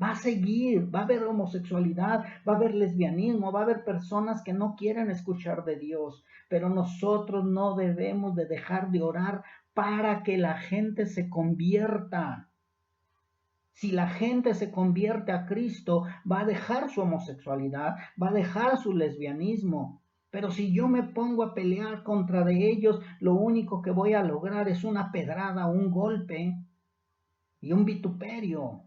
Va a seguir, va a haber homosexualidad, va a haber lesbianismo, va a haber personas que no quieren escuchar de Dios, pero nosotros no debemos de dejar de orar para que la gente se convierta. Si la gente se convierte a Cristo, va a dejar su homosexualidad, va a dejar su lesbianismo. Pero si yo me pongo a pelear contra de ellos, lo único que voy a lograr es una pedrada, un golpe y un vituperio.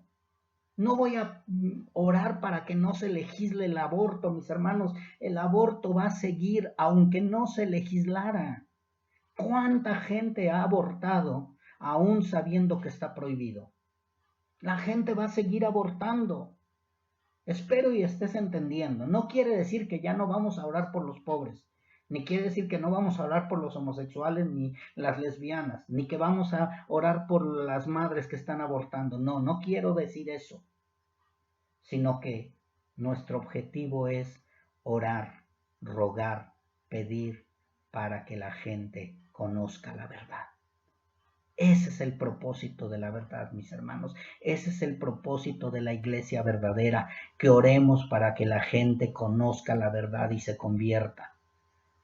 No voy a orar para que no se legisle el aborto, mis hermanos. El aborto va a seguir aunque no se legislara. ¿Cuánta gente ha abortado aún sabiendo que está prohibido? La gente va a seguir abortando. Espero y estés entendiendo. No quiere decir que ya no vamos a orar por los pobres, ni quiere decir que no vamos a orar por los homosexuales ni las lesbianas, ni que vamos a orar por las madres que están abortando. No, no quiero decir eso, sino que nuestro objetivo es orar, rogar, pedir para que la gente conozca la verdad. Ese es el propósito de la verdad, mis hermanos. Ese es el propósito de la iglesia verdadera, que oremos para que la gente conozca la verdad y se convierta.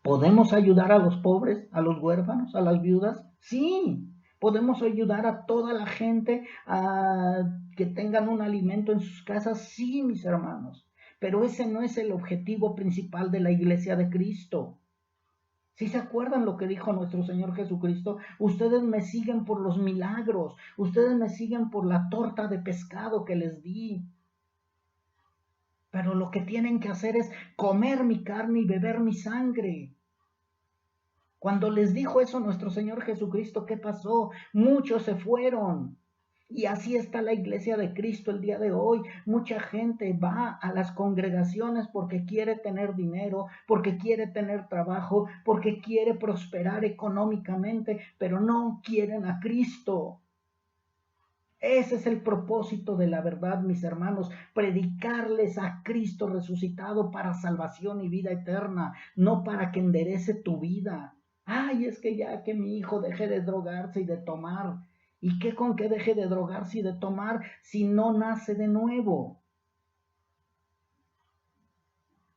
¿Podemos ayudar a los pobres, a los huérfanos, a las viudas? Sí. ¿Podemos ayudar a toda la gente a que tengan un alimento en sus casas? Sí, mis hermanos. Pero ese no es el objetivo principal de la iglesia de Cristo. Si se acuerdan lo que dijo nuestro Señor Jesucristo, ustedes me siguen por los milagros, ustedes me siguen por la torta de pescado que les di. Pero lo que tienen que hacer es comer mi carne y beber mi sangre. Cuando les dijo eso nuestro Señor Jesucristo, ¿qué pasó? Muchos se fueron. Y así está la iglesia de Cristo el día de hoy. Mucha gente va a las congregaciones porque quiere tener dinero, porque quiere tener trabajo, porque quiere prosperar económicamente, pero no quieren a Cristo. Ese es el propósito de la verdad, mis hermanos, predicarles a Cristo resucitado para salvación y vida eterna, no para que enderece tu vida. Ay, es que ya que mi hijo deje de drogarse y de tomar. ¿Y qué con que deje de drogarse y de tomar si no nace de nuevo?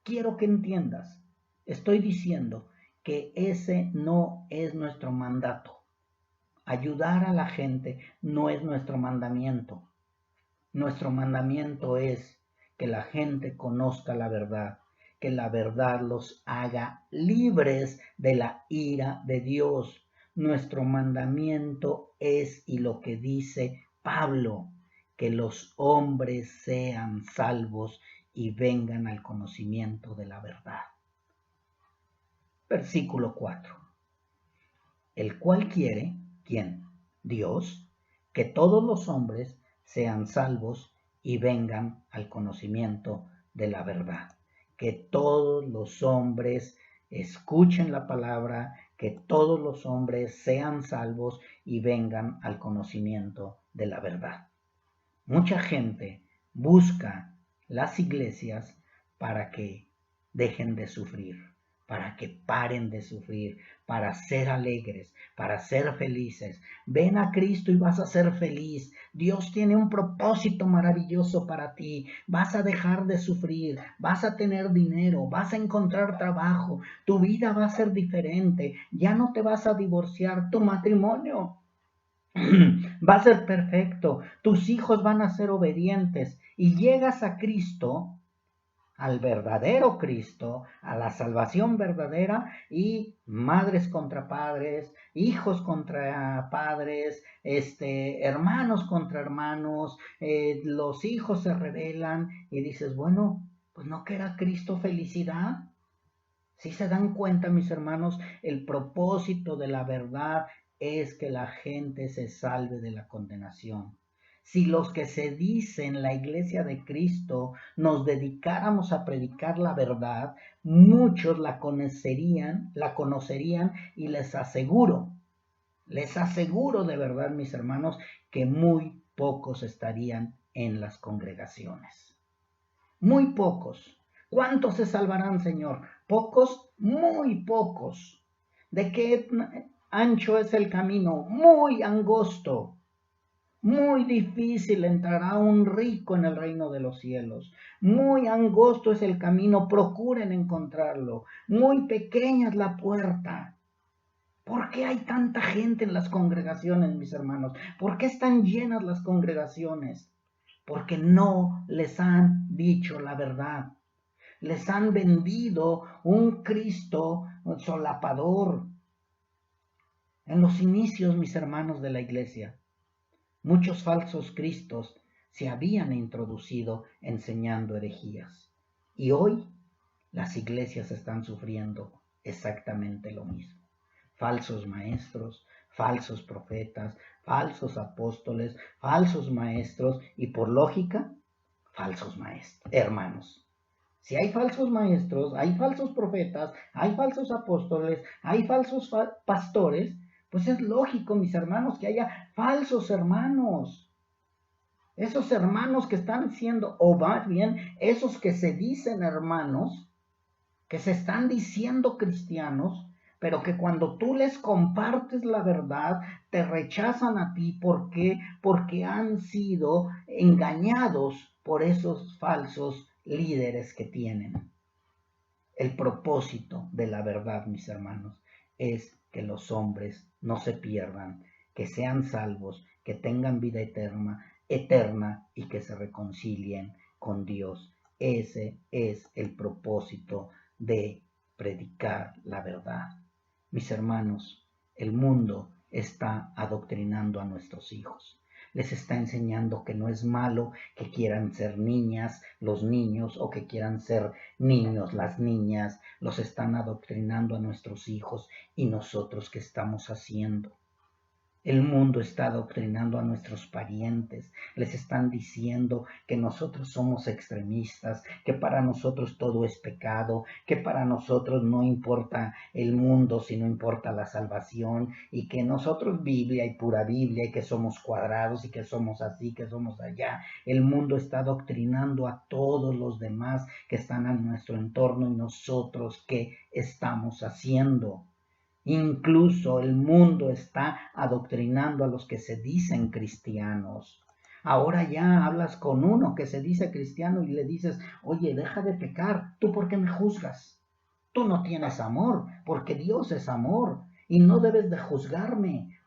Quiero que entiendas, estoy diciendo que ese no es nuestro mandato. Ayudar a la gente no es nuestro mandamiento. Nuestro mandamiento es que la gente conozca la verdad, que la verdad los haga libres de la ira de Dios. Nuestro mandamiento es, y lo que dice Pablo, que los hombres sean salvos y vengan al conocimiento de la verdad. Versículo 4. El cual quiere, ¿quién? Dios, que todos los hombres sean salvos y vengan al conocimiento de la verdad. Que todos los hombres escuchen la palabra, que todos los hombres sean salvos y vengan al conocimiento de la verdad. Mucha gente busca las iglesias para que dejen de sufrir, para que paren de sufrir, para ser alegres, para ser felices. Ven a Cristo y vas a ser feliz. Dios tiene un propósito maravilloso para ti. Vas a dejar de sufrir, vas a tener dinero, vas a encontrar trabajo, tu vida va a ser diferente, ya no te vas a divorciar, tu matrimonio va a ser perfecto, tus hijos van a ser obedientes y llegas a Cristo, al verdadero Cristo, a la salvación verdadera y madres contra padres, hijos contra padres, hermanos contra hermanos, los hijos se rebelan y dices, bueno, pues no que era Cristo felicidad. Si se dan cuenta, mis hermanos, el propósito de la verdad es que la gente se salve de la condenación. Si los que se dicen la iglesia de Cristo nos dedicáramos a predicar la verdad, muchos la conocerían y les aseguro de verdad, mis hermanos, que muy pocos estarían en las congregaciones. Muy pocos. ¿Cuántos se salvarán, Señor? ¿Pocos? Muy pocos. ¿De qué ancho es el camino? Muy angosto. Muy difícil entrará un rico en el reino de los cielos. Muy angosto es el camino, procuren encontrarlo. Muy pequeña es la puerta. ¿Por qué hay tanta gente en las congregaciones, mis hermanos? ¿Por qué están llenas las congregaciones? Porque no les han dicho la verdad. Les han vendido un Cristo solapador. En los inicios, mis hermanos de la iglesia, muchos falsos cristos se habían introducido enseñando herejías. Y hoy las iglesias están sufriendo exactamente lo mismo. falsos maestros, falsos profetas, falsos apóstoles, falsos maestros y por lógica, falsos maestros, hermanos. Si hay falsos maestros, hay falsos profetas, hay falsos apóstoles, hay falsos pastores, pues es lógico, mis hermanos, que haya falsos hermanos. Esos hermanos que están siendo, o más bien, esos que se dicen hermanos, que se están diciendo cristianos, pero que cuando tú les compartes la verdad, te rechazan a ti. ¿Por qué? Porque han sido engañados por esos falsos líderes que tienen. El propósito de la verdad, mis hermanos, es que los hombres no se pierdan, que sean salvos, que tengan vida eterna y que se reconcilien con Dios. Ese es el propósito de predicar la verdad. Mis hermanos, el mundo está adoctrinando a nuestros hijos. Les está enseñando que no es malo que quieran ser niñas los niños o que quieran ser niños las niñas. Los están adoctrinando a nuestros hijos. ¿Y nosotros qué estamos haciendo? El mundo está adoctrinando a nuestros parientes, les están diciendo que nosotros somos extremistas, que para nosotros todo es pecado, que para nosotros no importa el mundo, sino importa la salvación, y que nosotros Biblia y pura Biblia, y que somos cuadrados, y que somos así, que somos allá. El mundo está adoctrinando a todos los demás que están a nuestro entorno, y nosotros ¿qué estamos haciendo? Incluso el mundo está adoctrinando a los que se dicen cristianos. Ahora ya hablas con uno que se dice cristiano y le dices, oye, deja de pecar, ¿tú por qué me juzgas? Tú no tienes amor, porque Dios es amor y no debes de juzgarme.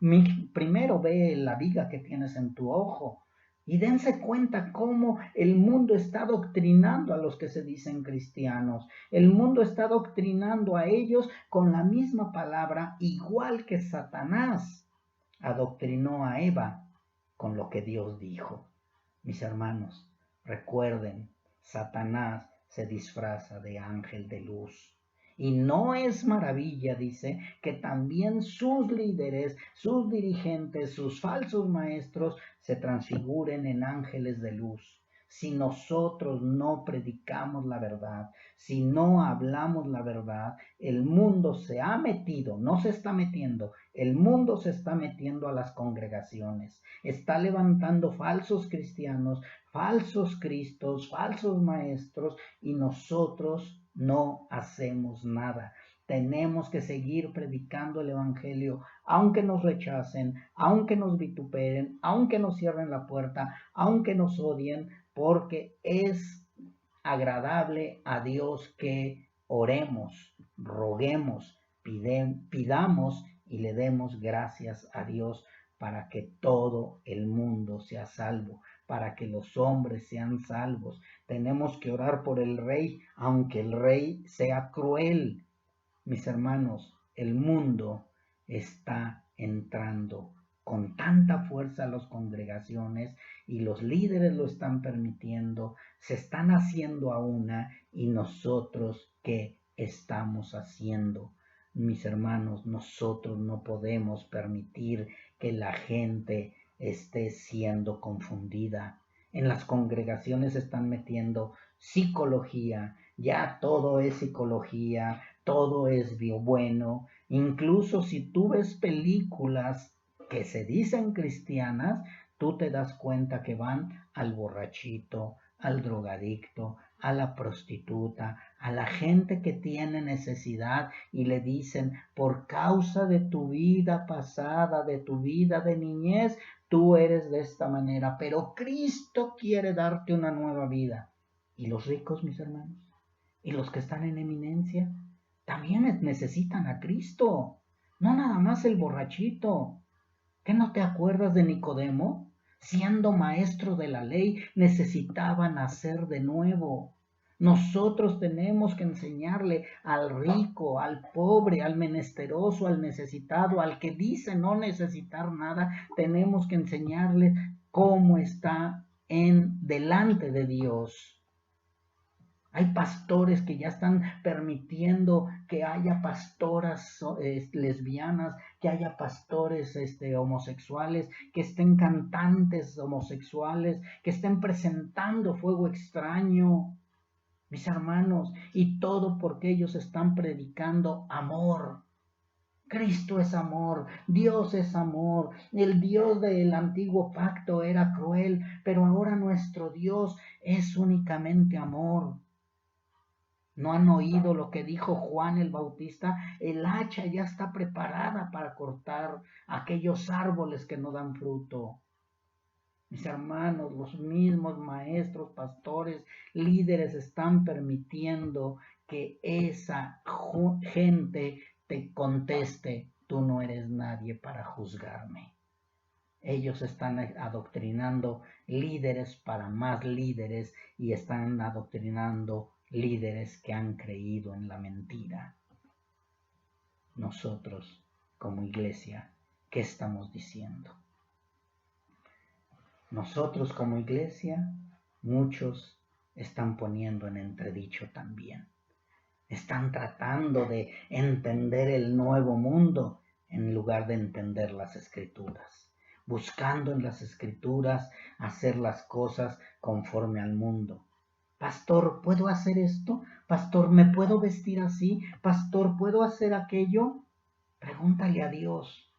Primero ve la viga que tienes en tu ojo. Y dense cuenta cómo el mundo está adoctrinando a los que se dicen cristianos. El mundo está adoctrinando a ellos con la misma palabra, igual que Satanás adoctrinó a Eva con lo que Dios dijo. Mis hermanos, recuerden, Satanás se disfraza de ángel de luz. Y no es maravilla, dice, que también sus líderes, sus dirigentes, sus falsos maestros se transfiguren en ángeles de luz. Si nosotros no predicamos la verdad, si no hablamos la verdad, el mundo se ha metido, no se está metiendo, el mundo se está metiendo a las congregaciones, está levantando falsos cristianos, falsos cristos, falsos maestros, y nosotros no hacemos nada. Tenemos que seguir predicando el Evangelio, aunque nos rechacen, aunque nos vituperen, aunque nos cierren la puerta, aunque nos odien, porque es agradable a Dios que oremos, roguemos, pidamos y le demos gracias a Dios para que todo el mundo sea salvo, para que los hombres sean salvos. Tenemos que orar por el rey, aunque el rey sea cruel. Mis hermanos, el mundo está entrando con tanta fuerza a las congregaciones y los líderes lo están permitiendo, se están haciendo a una y nosotros ¿qué estamos haciendo? Mis hermanos, nosotros no podemos permitir que la gente esté siendo confundida. En las congregaciones se están metiendo psicología, ya todo es psicología, todo es bueno. Incluso si tú ves películas que se dicen cristianas, tú te das cuenta que van al borrachito, al drogadicto, a la prostituta, a la gente que tiene necesidad y le dicen, por causa de tu vida pasada, de tu vida de niñez, tú eres de esta manera, pero Cristo quiere darte una nueva vida. ¿Y los ricos, mis hermanos? ¿Y los que están en eminencia? También necesitan a Cristo, no nada más el borrachito. ¿Qué no te acuerdas de Nicodemo? Siendo maestro de la ley, necesitaba nacer de nuevo. Nosotros tenemos que enseñarle al rico, al pobre, al menesteroso, al necesitado, al que dice no necesitar nada, tenemos que enseñarle cómo está en delante de Dios. Hay pastores que ya están permitiendo que haya pastoras lesbianas, que haya pastores homosexuales, que estén cantantes homosexuales, que estén presentando fuego extraño, mis hermanos, y todo porque ellos están predicando amor. Cristo es amor, Dios es amor. El Dios del antiguo pacto era cruel, pero ahora nuestro Dios es únicamente amor. ¿No han oído lo que dijo Juan el Bautista? El hacha ya está preparada para cortar aquellos árboles que no dan fruto. Mis hermanos, los mismos maestros, pastores, líderes están permitiendo que esa gente te conteste, tú no eres nadie para juzgarme. Ellos están adoctrinando líderes para más líderes y están adoctrinando líderes que han creído en la mentira. Nosotros, como iglesia, ¿qué estamos diciendo? Nosotros como iglesia, muchos están poniendo en entredicho también. Están tratando de entender el nuevo mundo en lugar de entender las escrituras. Buscando en las escrituras hacer las cosas conforme al mundo. Pastor, ¿puedo hacer esto? Pastor, ¿me puedo vestir así? Pastor, ¿puedo hacer aquello? Pregúntale a Dios.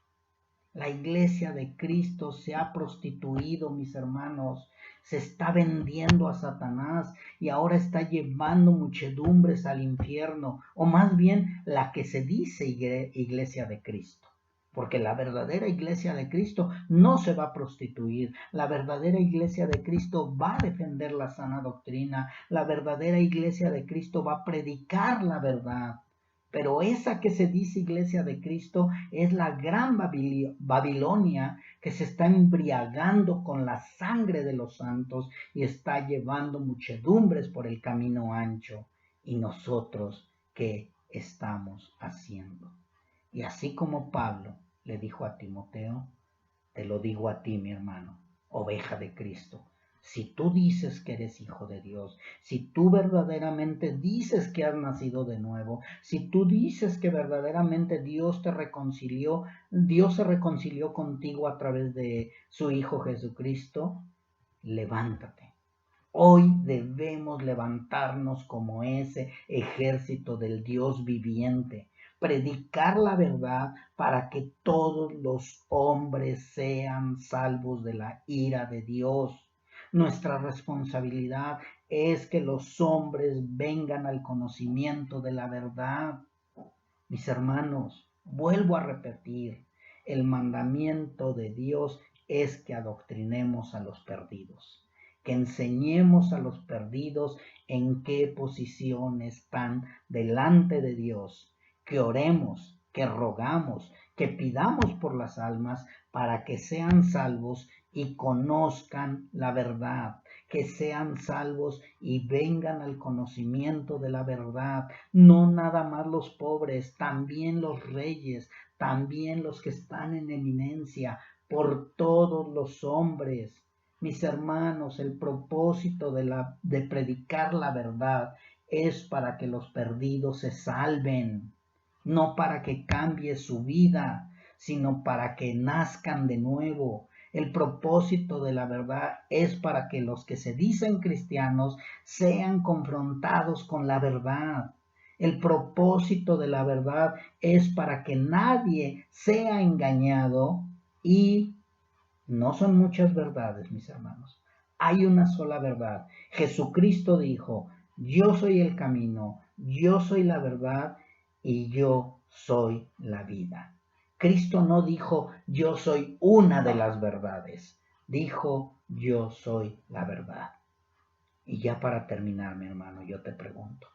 La iglesia de Cristo se ha prostituido, mis hermanos, se está vendiendo a Satanás y ahora está llevando muchedumbres al infierno, o más bien la que se dice iglesia de Cristo. Porque la verdadera iglesia de Cristo no se va a prostituir. La verdadera iglesia de Cristo va a defender la sana doctrina. La verdadera iglesia de Cristo va a predicar la verdad. Pero esa que se dice iglesia de Cristo es la gran Babilonia que se está embriagando con la sangre de los santos y está llevando muchedumbres por el camino ancho. ¿Y nosotros qué estamos haciendo? Y así como Pablo le dijo a Timoteo, te lo digo a ti, mi hermano, oveja de Cristo. Si tú dices que eres hijo de Dios, si tú verdaderamente dices que has nacido de nuevo, si tú dices que verdaderamente Dios te reconcilió, Dios se reconcilió contigo a través de su Hijo Jesucristo, levántate. Hoy debemos levantarnos como ese ejército del Dios viviente, predicar la verdad para que todos los hombres sean salvos de la ira de Dios. Nuestra responsabilidad es que los hombres vengan al conocimiento de la verdad. Mis hermanos, vuelvo a repetir, el mandamiento de Dios es que adoctrinemos a los perdidos, que enseñemos a los perdidos en qué posición están delante de Dios, que oremos, que rogamos, que pidamos por las almas para que sean salvos y conozcan la verdad, que sean salvos y vengan al conocimiento de la verdad. No nada más los pobres, también los reyes, también los que están en eminencia, por todos los hombres. Mis hermanos, el propósito de predicar la verdad es para que los perdidos se salven, no para que cambie su vida, sino para que nazcan de nuevo. El propósito de la verdad es para que los que se dicen cristianos sean confrontados con la verdad. El propósito de la verdad es para que nadie sea engañado y no son muchas verdades, mis hermanos. Hay una sola verdad. Jesucristo dijo, yo soy el camino, yo soy la verdad y yo soy la vida. Cristo no dijo, yo soy una de las verdades. Dijo, yo soy la verdad. Y ya para terminar, mi hermano, yo te pregunto,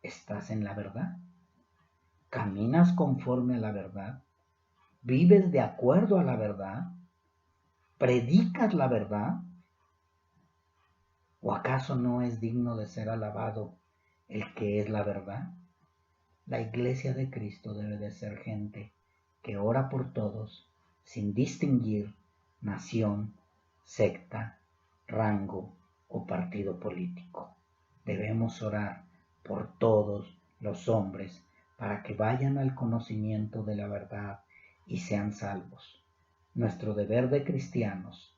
¿estás en la verdad? ¿Caminas conforme a la verdad? ¿Vives de acuerdo a la verdad? ¿Predicas la verdad? ¿O acaso no es digno de ser alabado el que es la verdad? La iglesia de Cristo debe de ser gente que ora por todos, sin distinguir nación, secta, rango o partido político. debemos orar por todos los hombres para que vayan al conocimiento de la verdad y sean salvos. Nuestro deber de cristianos,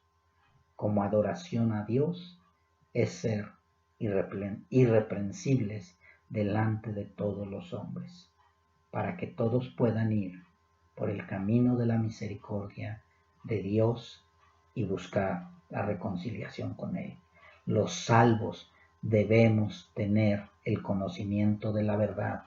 como adoración a Dios, es ser irreprensibles delante de todos los hombres, para que todos puedan ir por el camino de la misericordia de Dios y buscar la reconciliación con Él. Los salvos debemos tener el conocimiento de la verdad,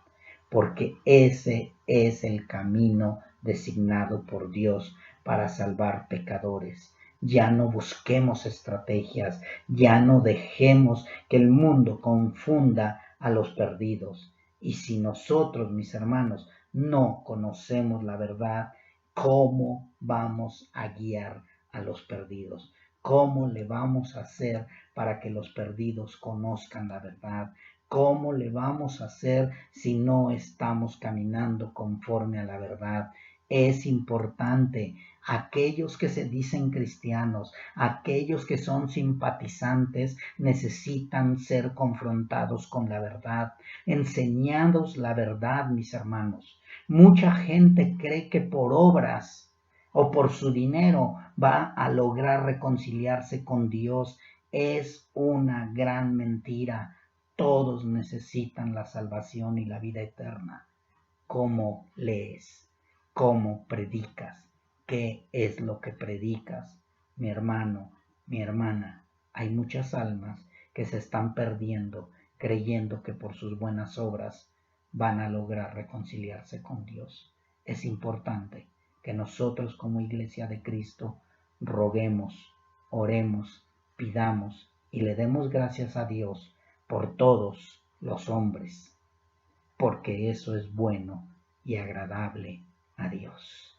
porque ese es el camino designado por Dios para salvar pecadores. Ya no busquemos estrategias, ya no dejemos que el mundo confunda a los perdidos. Y si nosotros, mis hermanos, no conocemos la verdad, ¿cómo vamos a guiar a los perdidos? ¿Cómo le vamos a hacer para que los perdidos conozcan la verdad? ¿Cómo le vamos a hacer si no estamos caminando conforme a la verdad? Es importante, aquellos que se dicen cristianos, aquellos que son simpatizantes, necesitan ser confrontados con la verdad, enseñados la verdad, mis hermanos. Mucha gente cree que por obras o por su dinero va a lograr reconciliarse con Dios. Es una gran mentira. Todos necesitan la salvación y la vida eterna. ¿Cómo lees? ¿Cómo predicas? ¿Qué es lo que predicas? Mi hermano, mi hermana, hay muchas almas que se están perdiendo creyendo que por sus buenas obras van a lograr reconciliarse con Dios. Es importante que nosotros como Iglesia de Cristo roguemos, oremos, pidamos y le demos gracias a Dios por todos los hombres, porque eso es bueno y agradable a Dios.